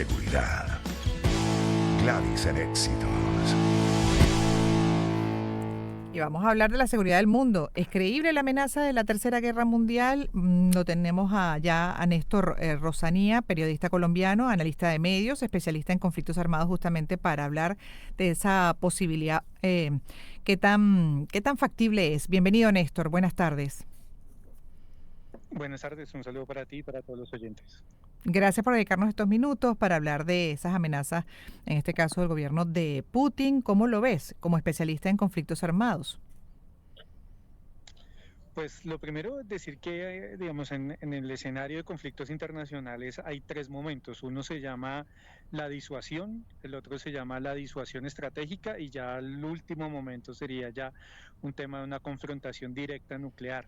seguridad. Gladys en Éxitos. Y vamos a hablar de la seguridad del mundo. ¿Es creíble la amenaza de la Tercera Guerra Mundial? Lo tenemos ya a Néstor Rosanía, periodista colombiano, analista de medios, especialista en conflictos armados, justamente para hablar de esa posibilidad. ¿Qué tan factible es? Bienvenido, Néstor. Buenas tardes. Buenas tardes, un saludo para ti y para todos los oyentes. Gracias por dedicarnos estos minutos para hablar de esas amenazas, en este caso del gobierno de Putin. ¿Cómo lo ves como especialista en conflictos armados? Pues lo primero es decir que, digamos, en el escenario de conflictos internacionales hay tres momentos. Uno se llama la disuasión, el otro se llama la disuasión estratégica y ya el último momento sería ya un tema de una confrontación directa nuclear.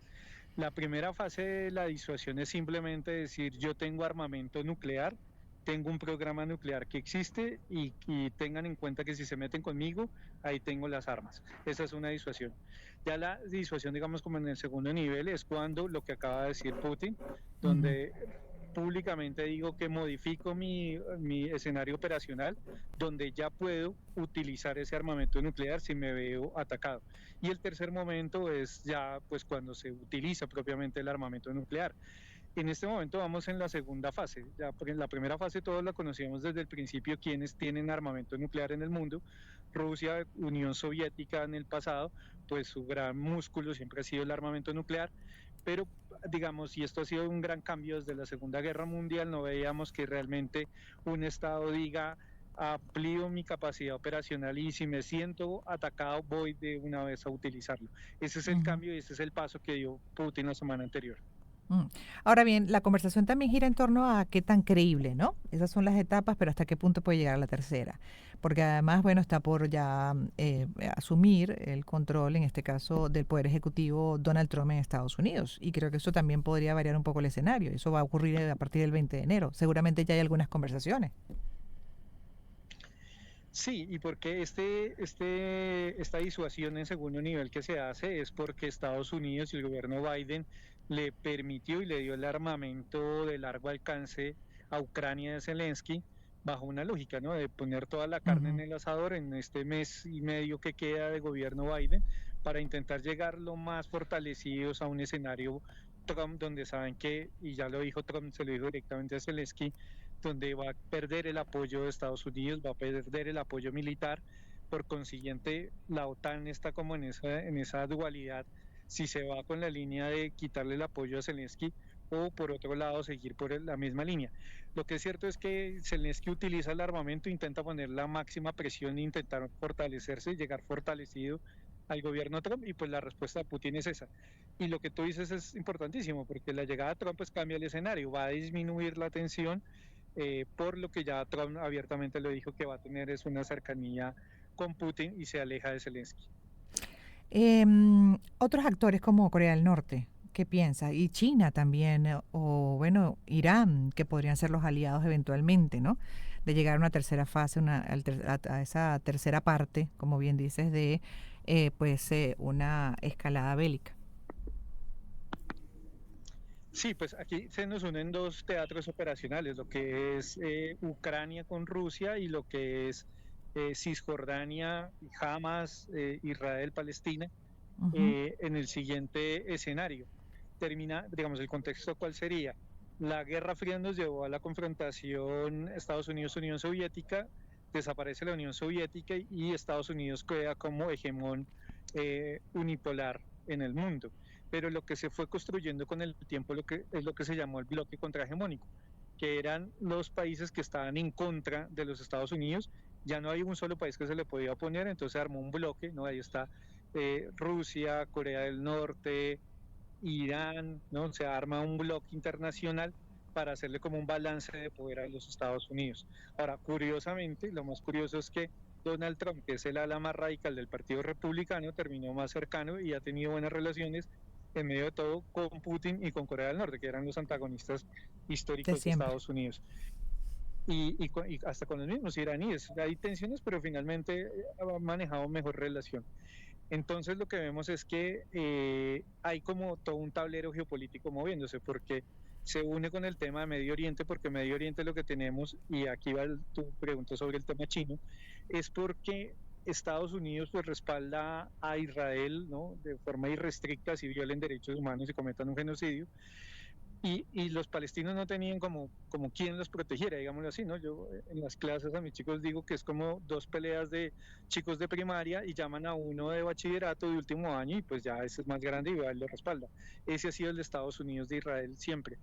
La primera fase de la disuasión es simplemente decir yo tengo armamento nuclear, tengo un programa nuclear que existe y tengan en cuenta que si se meten conmigo, ahí tengo las armas. Esa es una disuasión. Ya la disuasión, digamos, como en el segundo nivel, es cuando lo que acaba de decir Putin, donde públicamente digo que modifico mi escenario operacional, donde ya puedo utilizar ese armamento nuclear si me veo atacado. Y el tercer momento es ya pues cuando se utiliza propiamente el armamento nuclear. En este momento vamos en la segunda fase, ya porque en la primera fase todos la conocíamos desde el principio, quienes tienen armamento nuclear en el mundo. Rusia, Unión Soviética en el pasado, pues su gran músculo siempre ha sido el armamento nuclear, pero digamos, y esto ha sido un gran cambio desde la Segunda Guerra Mundial, no veíamos que realmente un Estado diga amplío mi capacidad operacional y si me siento atacado voy de una vez a utilizarlo. Ese es el cambio y ese es el paso que dio Putin la semana anterior. Ahora bien, la conversación también gira en torno a qué tan creíble, ¿no? Esas son las etapas, pero hasta qué punto puede llegar a la tercera. Porque además, bueno, está por ya asumir el control, en este caso, del Poder Ejecutivo Donald Trump en Estados Unidos. Y creo que eso también podría variar un poco el escenario. Eso va a ocurrir a partir del 20 de enero. Seguramente ya hay algunas conversaciones. Sí, y porque esta disuasión en segundo nivel que se hace es porque Estados Unidos y el gobierno Biden le permitió y le dio el armamento de largo alcance a Ucrania de Zelensky bajo una lógica, ¿no? De poner toda la carne en el asador en este mes y medio que queda de gobierno Biden para intentar llegar lo más fortalecidos a un escenario Trump donde saben que, y ya lo dijo Trump, se lo dijo directamente a Zelensky, donde va a perder el apoyo de Estados Unidos, va a perder el apoyo militar. Por consiguiente, la OTAN está como en esa dualidad, si se va con la línea de quitarle el apoyo a Zelensky o por otro lado seguir por la misma línea. Lo que es cierto es que Zelensky utiliza el armamento, intenta poner la máxima presión e intentar fortalecerse, llegar fortalecido al gobierno Trump y pues la respuesta de Putin es esa. Y lo que tú dices es importantísimo porque la llegada de Trump pues cambia el escenario, va a disminuir la tensión por lo que ya Trump abiertamente lo dijo que va a tener es una cercanía con Putin y se aleja de Zelensky. Otros actores como Corea del Norte, ¿qué piensa? Y China también, o bueno, Irán, que podrían ser los aliados eventualmente, ¿no? De llegar a una tercera fase, a esa tercera parte, como bien dices, de una escalada bélica. Sí, pues aquí se nos unen dos teatros operacionales, lo que es Ucrania con Rusia y lo que es Cisjordania, Hamas, Israel, Palestina, en el siguiente escenario. Termina, digamos, el contexto cuál sería. La Guerra Fría nos llevó a la confrontación Estados Unidos-Unión Soviética, desaparece la Unión Soviética y Estados Unidos queda como hegemón unipolar en el mundo. Pero lo que se fue construyendo con el tiempo es lo que se llamó el bloque contrahegemónico, que eran los países que estaban en contra de los Estados Unidos. Ya no hay un solo país que se le podía oponer, entonces se armó un bloque, ¿no? Ahí está Rusia, Corea del Norte, Irán, ¿no? Se arma un bloque internacional para hacerle como un balance de poder a los Estados Unidos. Ahora, curiosamente, lo más curioso es que Donald Trump, que es el ala más radical del Partido Republicano, terminó más cercano y ha tenido buenas relaciones en medio de todo con Putin y con Corea del Norte, que eran los antagonistas De históricos de siempre. Estados Unidos. Y hasta con los mismos iraníes. Hay tensiones, pero finalmente han manejado mejor relación. Entonces lo que vemos es que hay como todo un tablero geopolítico moviéndose, porque se une con el tema de Medio Oriente, porque Medio Oriente lo que tenemos, y aquí va tu pregunta sobre el tema chino, es porque Estados Unidos pues respalda a Israel, ¿no? De forma irrestricta si violen derechos humanos y cometan un genocidio, y los palestinos no tenían como quien los protegiera, digámoslo así, ¿no? Yo en las clases a mis chicos digo que es como dos peleas de chicos de primaria y llaman a uno de bachillerato de último año y pues ya ese es más grande y él lo respalda. Ese ha sido el de Estados Unidos de Israel siempre.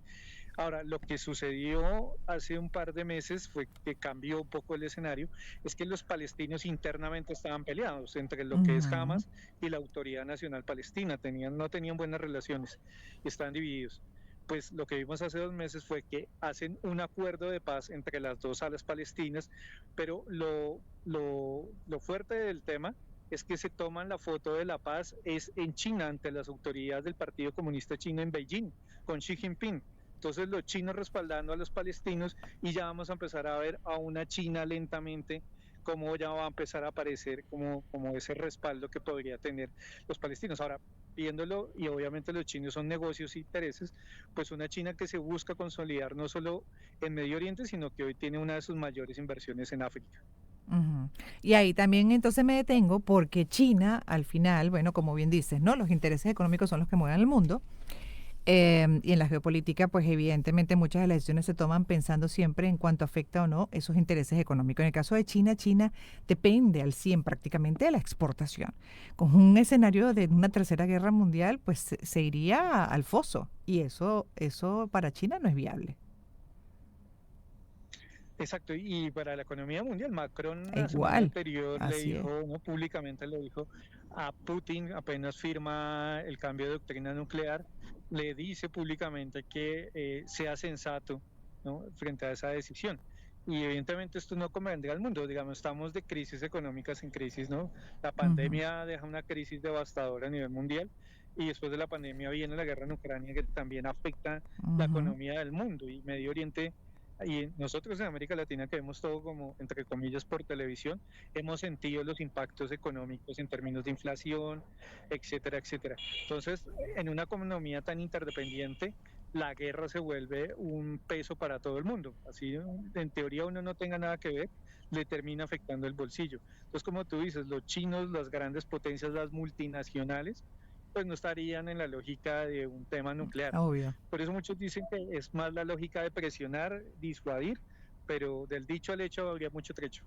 Ahora, lo que sucedió hace un par de meses fue que cambió un poco el escenario, es que los palestinos internamente estaban peleados entre lo que es Ujú. Hamas y la Autoridad Nacional Palestina, no tenían buenas relaciones, estaban divididos. Pues lo que vimos hace 2 meses fue que hacen un acuerdo de paz entre las dos alas palestinas, pero lo fuerte del tema es que se toman la foto de la paz es en China ante las autoridades del Partido Comunista Chino en Beijing, con Xi Jinping. Entonces los chinos respaldando a los palestinos y ya vamos a empezar a ver a una China lentamente cómo ya va a empezar a aparecer como ese respaldo que podría tener los palestinos. Ahora, viéndolo, y obviamente los chinos son negocios e intereses, pues una China que se busca consolidar no solo en Medio Oriente, sino que hoy tiene una de sus mayores inversiones en África. Ujú. Y ahí también entonces me detengo porque China, al final, bueno, como bien dices, ¿no? Los intereses económicos son los que mueven el mundo. Y en la geopolítica, pues evidentemente muchas de las decisiones se toman pensando siempre en cuánto afecta o no esos intereses económicos. En el caso de China, China depende al 100 prácticamente de la exportación. Con un escenario de una tercera guerra mundial, pues se iría al foso. Y eso para China no es viable. Exacto, y para la economía mundial, Macron E la semana igual, anterior le así es. dijo, no públicamente lo dijo, a Putin, apenas firma el cambio de doctrina nuclear, le dice públicamente que sea sensato, ¿no? Frente a esa decisión. Y evidentemente esto no convendría al mundo, digamos, estamos de crisis económicas en crisis, ¿no? La Ujú, pandemia deja una crisis devastadora a nivel mundial y después de la pandemia viene la guerra en Ucrania que también afecta la ujú. economía del mundo y Medio Oriente y nosotros en América Latina que vemos todo como, entre comillas, por televisión, hemos sentido los impactos económicos en términos de inflación, etcétera, etcétera. Entonces, en una economía tan interdependiente, la guerra se vuelve un peso para todo el mundo. Así, en teoría, uno no tenga nada que ver, le termina afectando el bolsillo. Entonces, como tú dices, los chinos, las grandes potencias, las multinacionales, pues no estarían en la lógica de un tema nuclear. Obvio. Por eso muchos dicen que es más la lógica de presionar, disuadir, pero del dicho al hecho habría mucho trecho.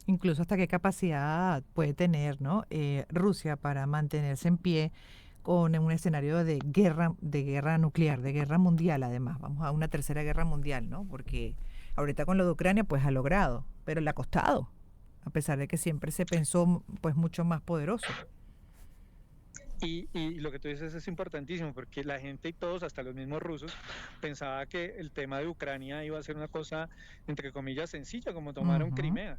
Incluso hasta qué capacidad puede tener, ¿no? Rusia para mantenerse en pie con un escenario de guerra nuclear, de guerra mundial, además. Vamos a una tercera guerra mundial, ¿no? Porque ahorita con lo de Ucrania, pues ha logrado, pero le ha costado, a pesar de que siempre se pensó, pues, mucho más poderoso. Y lo que tú dices es importantísimo porque la gente y todos, hasta los mismos rusos, pensaba que el tema de Ucrania iba a ser una cosa, entre comillas, sencilla, como tomaron Ujú, Crimea.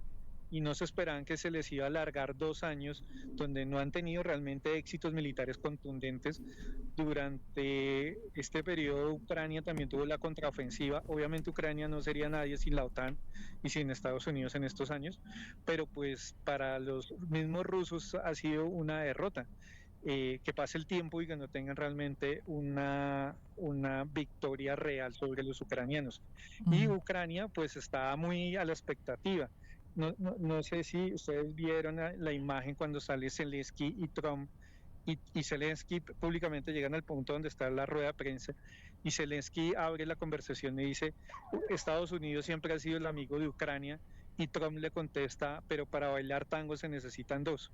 Y no se esperaban que se les iba a alargar 2 años donde no han tenido realmente éxitos militares contundentes. Durante este periodo Ucrania también tuvo la contraofensiva. Obviamente Ucrania no sería nadie sin la OTAN y sin Estados Unidos en estos años, pero pues para los mismos rusos ha sido una derrota. Que pase el tiempo y que no tengan realmente una victoria real sobre los ucranianos. Y ujú. Ucrania pues está muy a la expectativa. No sé si ustedes vieron la imagen cuando sale Zelensky y Trump y Zelensky públicamente llegan al punto donde está la rueda de prensa y Zelensky abre la conversación y dice, Estados Unidos siempre ha sido el amigo de Ucrania y Trump le contesta, pero para bailar tango se necesitan dos.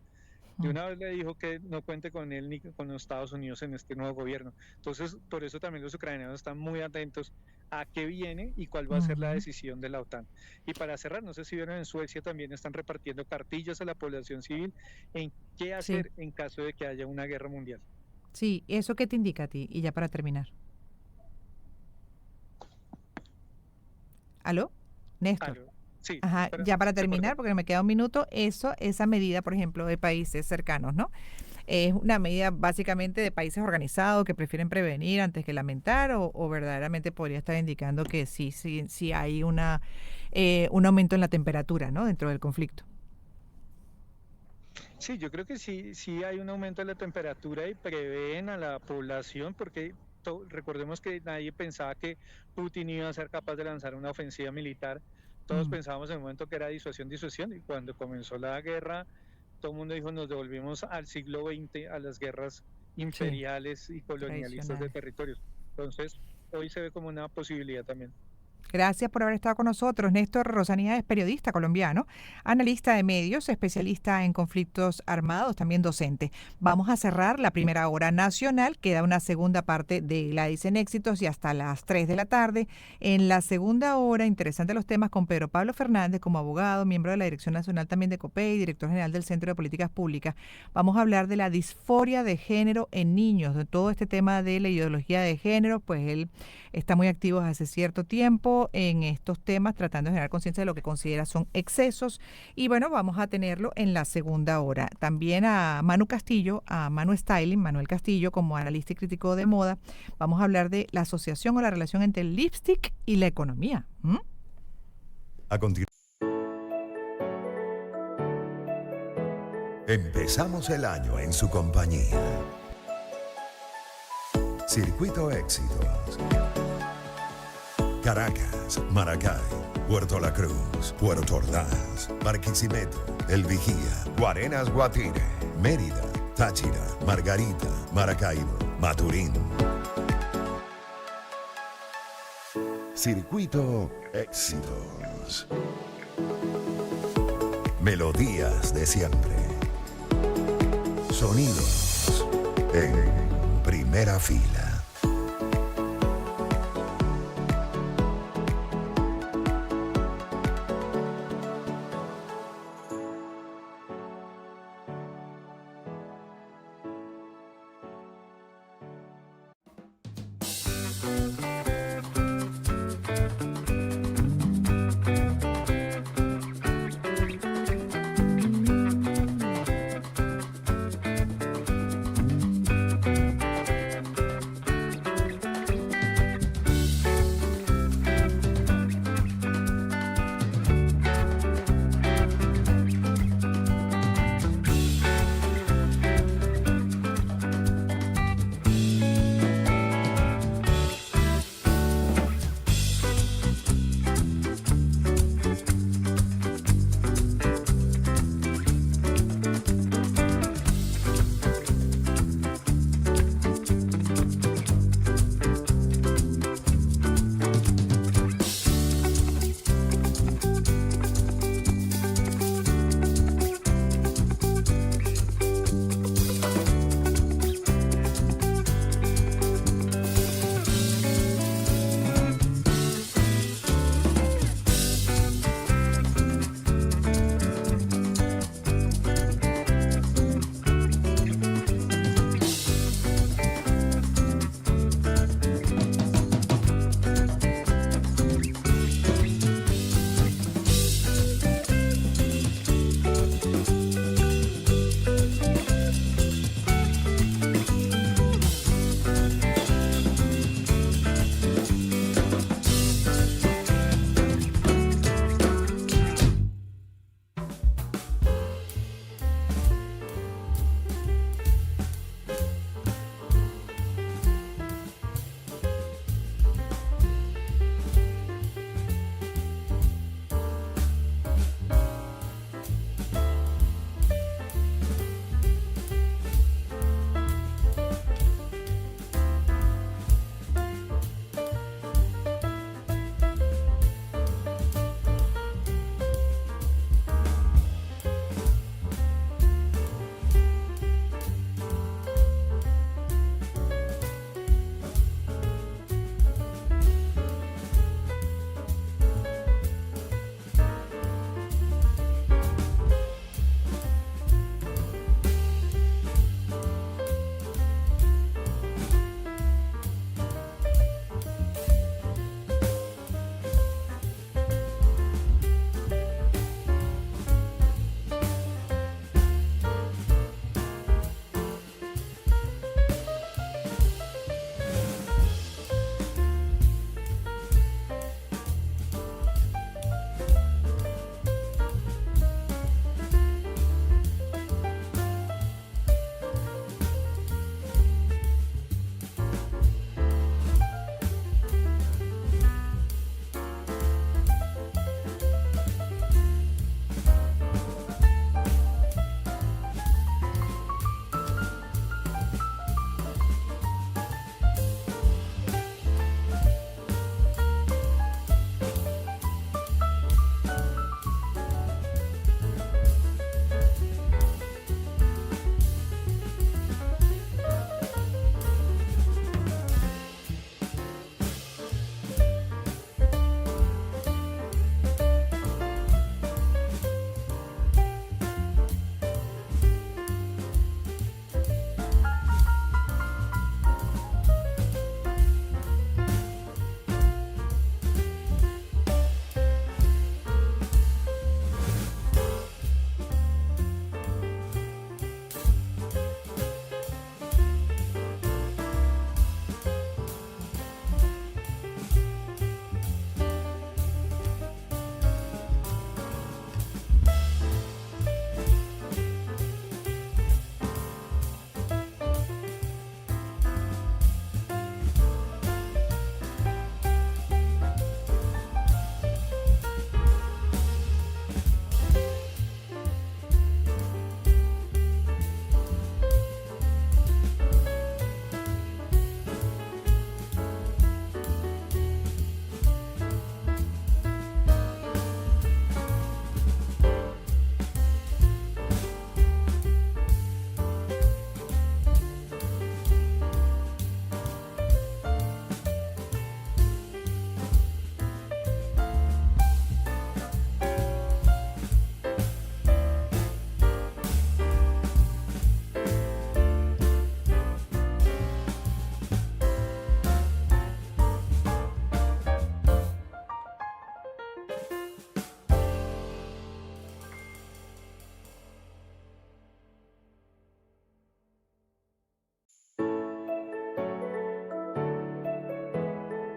De Mm. una vez le dijo que no cuente con él ni con los Estados Unidos en este nuevo gobierno. Entonces, por eso también los ucranianos están muy atentos a qué viene y cuál va a ser la Ujú. decisión de la OTAN. Y para cerrar, no sé si vieron en Suecia también están repartiendo cartillas a la población civil en qué Sí, hacer en caso de que haya una guerra mundial. sí. ¿Eso qué te indica a ti? Y ya para terminar. ¿Aló? Néstor. Aló. Sí, Ajá, pero ya para se terminar, cortó. porque me queda un minuto, esa medida, por ejemplo, de países cercanos, ¿no? Es una medida básicamente de países organizados que prefieren prevenir antes que lamentar, o verdaderamente podría estar indicando que sí, sí, sí hay un aumento en la temperatura, ¿no? Dentro del conflicto. Sí, yo creo que sí, sí hay un aumento de la temperatura y prevén a la población porque recordemos que nadie pensaba que Putin iba a ser capaz de lanzar una ofensiva militar. Todos pensábamos en el momento que era disuasión, y cuando comenzó la guerra, todo el mundo dijo, nos devolvimos al siglo XX, a las guerras imperiales y colonialistas de territorios. Entonces, hoy se ve como una posibilidad también. Gracias por haber estado con nosotros. Néstor Rosanía es periodista colombiano, analista de medios, especialista en conflictos armados, también docente. Vamos a cerrar la primera hora nacional. Queda una segunda parte de Gladys en Éxitos y hasta las 3 de la tarde. En la segunda hora, interesantes los temas con Pedro Pablo Fernández como abogado, miembro de la Dirección Nacional también de COPEI, director general del Centro de Políticas Públicas. Vamos a hablar de la disforia de género en niños, de todo este tema de la ideología de género. Pues él está muy activo hace cierto tiempo en estos temas, tratando de generar conciencia de lo que considera son excesos. Y bueno, vamos a tenerlo en la segunda hora. También a Manu Castillo, a Manu Styling, Manuel Castillo, como analista y crítico de moda. Vamos a hablar de la asociación o la relación entre el lipstick y la economía. A continuación, empezamos el año en su compañía. Circuito Éxitos. Caracas, Maracay, Puerto La Cruz, Puerto Ordaz, Barquisimeto, El Vigía, Guarenas, Guatire, Mérida, Táchira, Margarita, Maracaibo, Maturín. Circuito Éxitos. Melodías de siempre. Sonidos en primera fila.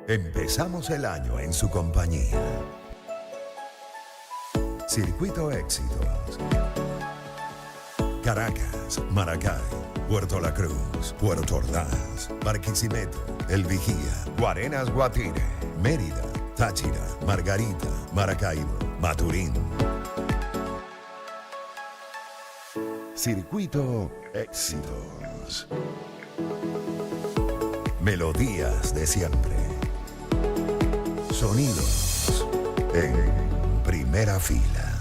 Empezamos el año en su compañía. Circuito Éxitos. Caracas, Maracay, Puerto La Cruz, Puerto Ordaz, Barquisimeto, El Vigía, Guarenas Guatire, Mérida, Táchira, Margarita, Maracaibo, Maturín. Circuito Éxitos. Melodías de siempre. Sonidos en primera fila.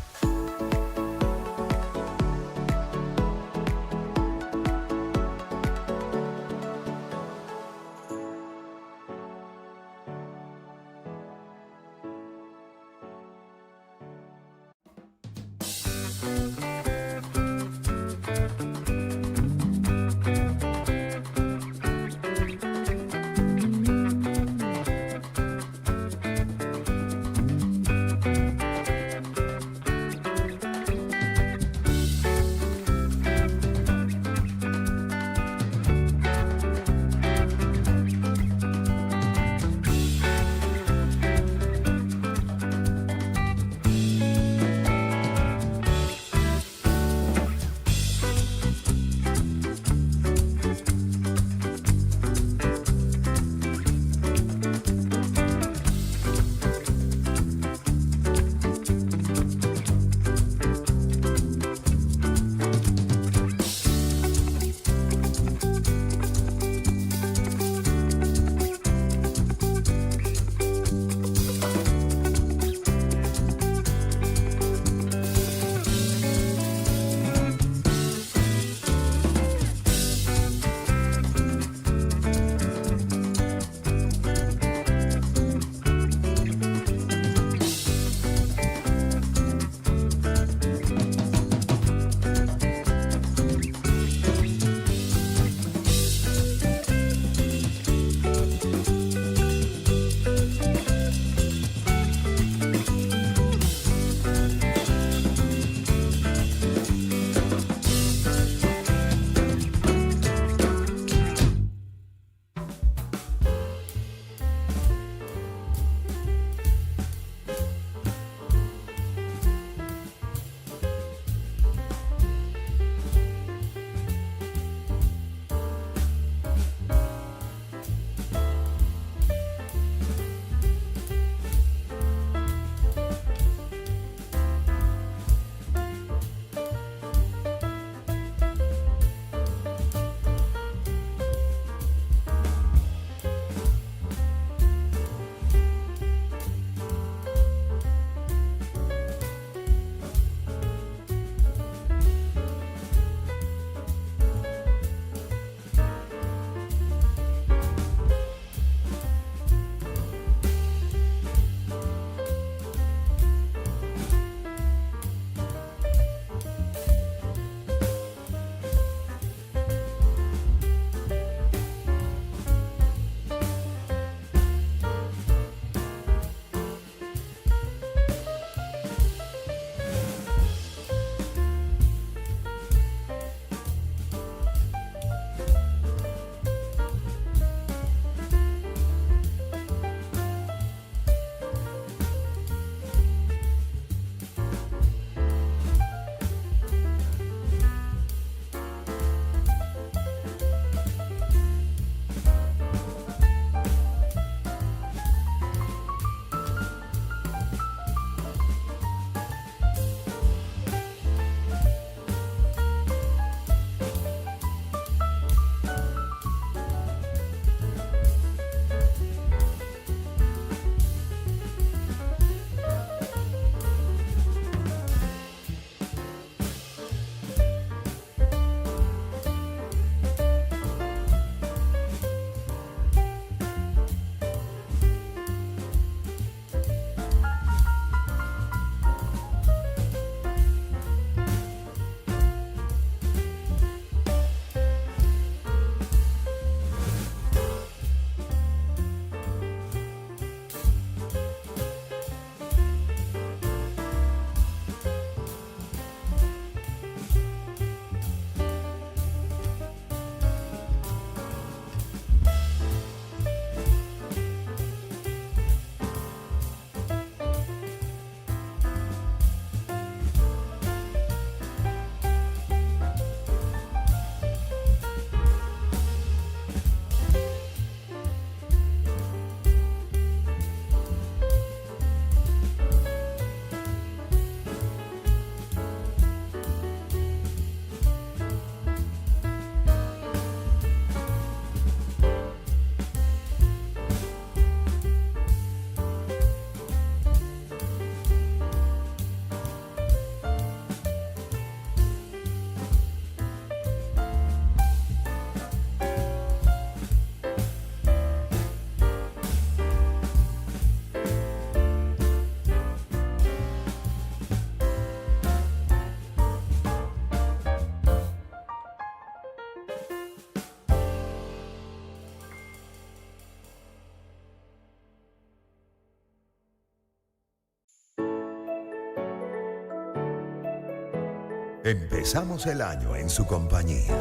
Empezamos el año en su compañía.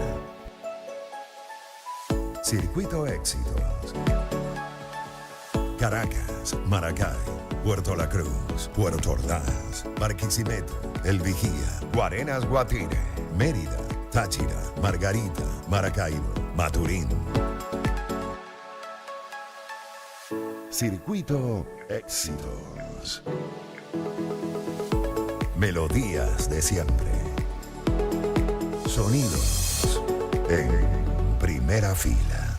Circuito Éxitos. Caracas, Maracay, Puerto La Cruz, Puerto Ordaz, Barquisimeto, El Vigía, Guarenas Guatire, Mérida, Táchira, Margarita, Maracaibo, Maturín. Circuito Éxitos. Melodías de siempre. Sonidos en primera fila.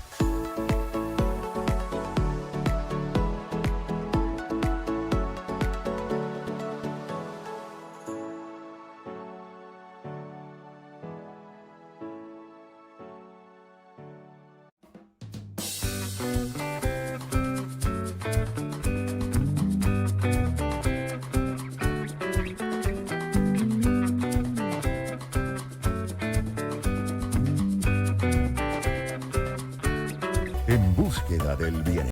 En búsqueda del bienestar.